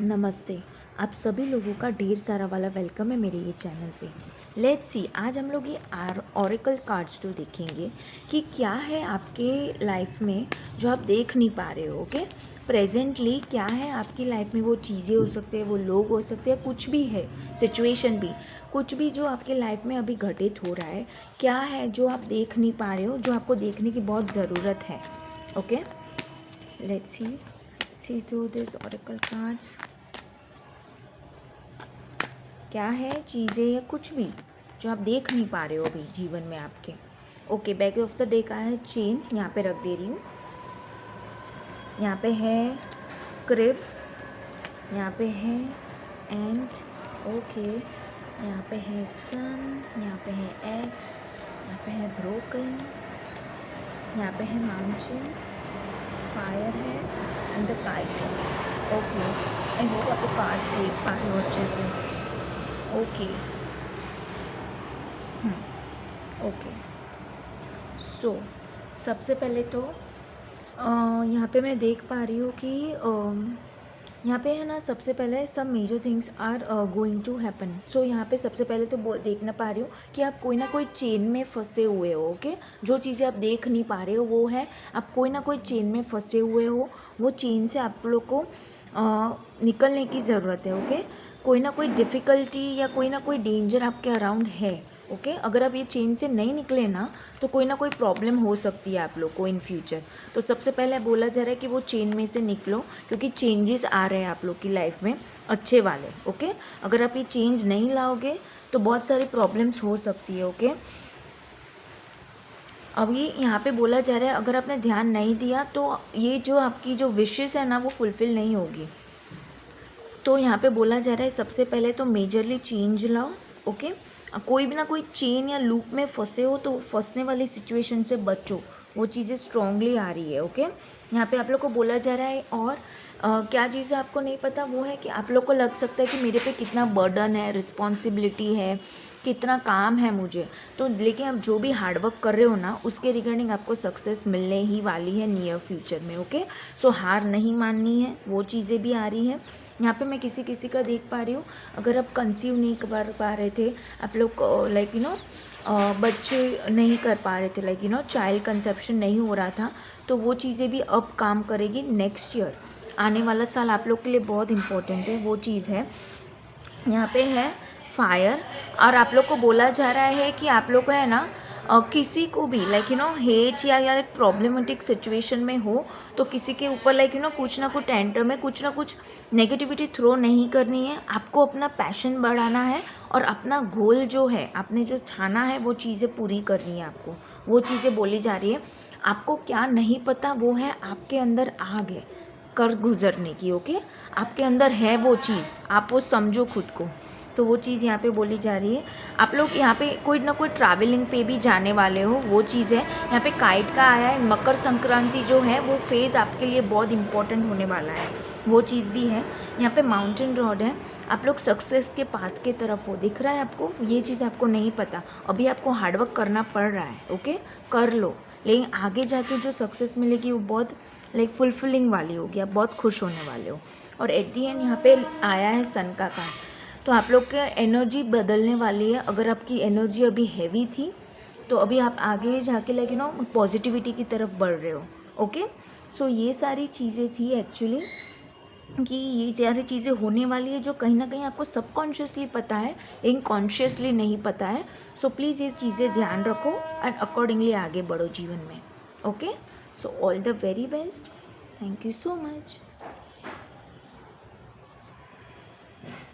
नमस्ते। आप सभी लोगों का ढेर सारा वाला वेलकम है मेरे ये चैनल पे। लेट्स सी, आज हम लोग ये ऑरेकल कार्ड्स तो देखेंगे कि क्या है आपके लाइफ में जो आप देख नहीं पा रहे हो। ओके, प्रेजेंटली क्या है आपकी लाइफ में, वो चीज़ें हो सकते हैं, वो लोग हो सकते हैं, कुछ भी है, सिचुएशन भी, कुछ भी जो आपके लाइफ में अभी घटित हो रहा है, क्या है जो आप देख नहीं पा रहे हो, जो आपको देखने की बहुत ज़रूरत है। Okay, let's see through this oracle cards. क्या है चीज़ें या कुछ भी जो आप देख नहीं पा रहे हो अभी जीवन में आपके। Okay, back of the day का है चेन, यहाँ पे रख दे रही हूँ। यहाँ पे है क्रिब, यहाँ पे है एंड, ओके, यहाँ पे है सन, यहाँ पे है एक्स, यहाँ पे है ब्रोकन, यहाँ पे है माउंटेन, फायर है एंड द काइट है। ओके, आई होप आप कार्ड्स देख पा रहे हो अच्छे से। ओके, ओके, सो सबसे पहले तो यहाँ पे मैं देख पा रही हूँ कि यहाँ पे है ना, सबसे पहले सब major things are going to happen. So यहाँ पे सबसे पहले तो देखना पा रही हूँ कि आप कोई ना कोई चेन में फंसे हुए हो। ओके, जो चीज़ें आप देख नहीं पा रहे हो वो है, आप कोई ना कोई चेन में फंसे हुए हो। वो चेन से आप लोग को निकलने की ज़रूरत है। ओके, कोई ना कोई डिफ़िकल्टी या कोई ना कोई डेंजर आपके अराउंड है। ओके, अगर आप ये चेन से नहीं निकले ना तो कोई ना कोई प्रॉब्लम हो सकती है आप लोग को इन फ्यूचर। तो सबसे पहले बोला जा रहा है कि वो चेन में से निकलो, क्योंकि चेंजेस आ रहे हैं आप लोग की लाइफ में अच्छे वाले। ओके, अगर आप ये चेंज नहीं लाओगे तो बहुत सारी प्रॉब्लम्स हो सकती है। ओके, अब ये यहाँ पे बोला जा रहा है, अगर आपने ध्यान नहीं दिया तो ये जो आपकी जो विशेस है ना वो फुलफ़िल नहीं होगी। तो यहाँ पे बोला जा रहा है सबसे पहले तो मेजरली चेंज लाओ। ओके, कोई भी ना कोई चेन या लूप में फंसे हो तो फंसने वाली सिचुएशन से बचो, वो चीज़ें स्ट्रांगली आ रही है। ओके, यहाँ पे आप लोग को बोला जा रहा है। और क्या चीज़ें आपको नहीं पता वो है कि आप लोग को लग सकता है कि मेरे पे कितना बर्डन है, रिस्पॉन्सिबिलिटी है, कितना काम है मुझे। तो लेकिन आप जो भी हार्डवर्क कर रहे हो ना उसके रिगार्डिंग आपको सक्सेस मिलने ही वाली है नियर फ्यूचर में। ओके, सो हार नहीं माननी है, वो चीज़ें भी आ रही है। यहाँ पे मैं किसी किसी का देख पा रही हूँ, अगर आप कंसीव नहीं कर पा रहे थे, आप लोग लाइक बच्चे नहीं कर पा रहे थे, लाइक चाइल्ड कंसेप्शन नहीं हो रहा था, तो वो चीज़ें भी अब काम करेगी नेक्स्ट ईयर। आने वाला साल आप लोग के लिए बहुत इंपॉर्टेंट है, वो चीज़ है। यहाँ पे है फायर, और आप लोग को बोला जा रहा है कि आप लोग को है ना किसी को भी लाइक हेट या प्रॉब्लमेटिक सिचुएशन में हो तो किसी के ऊपर लाइक कुछ ना कुछ टेंटर में कुछ ना कुछ नेगेटिविटी थ्रो नहीं करनी है। आपको अपना पैशन बढ़ाना है और अपना गोल जो है, आपने जो ठाना है वो चीज़ें पूरी करनी है आपको। वो चीज़ें बोली जा रही है। आपको क्या नहीं पता वो है आपके अंदर आग है कर गुजरने की। ओके, आपके अंदर है वो चीज़, आप वो समझो खुद को। तो वो चीज़ यहाँ पे बोली जा रही है। आप लोग यहाँ पे कोई ना कोई ट्रैवलिंग पे भी जाने वाले हो, वो चीज़ है। यहाँ पे काइट का आया है, मकर संक्रांति जो है वो फेज़ आपके लिए बहुत इंपॉर्टेंट होने वाला है, वो चीज़ भी है। यहाँ पे माउंटेन रोड है, आप लोग सक्सेस के पाथ के तरफ हो, दिख रहा है आपको। ये चीज़ आपको नहीं पता, अभी आपको हार्डवर्क करना पड़ रहा है। ओके, कर लो, लेकिन आगे जाके जो सक्सेस मिलेगी वो बहुत लाइक फुलफिलिंग वाली होगी, आप बहुत खुश होने वाले हो। और एट दी एंड यहाँ पे आया है सन का कार्ड, तो आप लोग का एनर्जी बदलने वाली है। अगर आपकी एनर्जी अभी हैवी थी तो अभी आप आगे जाके लाइक पॉजिटिविटी की तरफ बढ़ रहे हो। ओके, सो ये सारी चीज़ें थी एक्चुअली, कि ये सारी चीज़ें होने वाली है जो कहीं ना कहीं आपको सबकॉन्शियसली पता है लेकिन कॉन्शियसली नहीं पता है। सो प्लीज़ ये चीज़ें ध्यान रखो एंड अकॉर्डिंगली आगे बढ़ो जीवन में। Okay, so all the very best, thank you so much.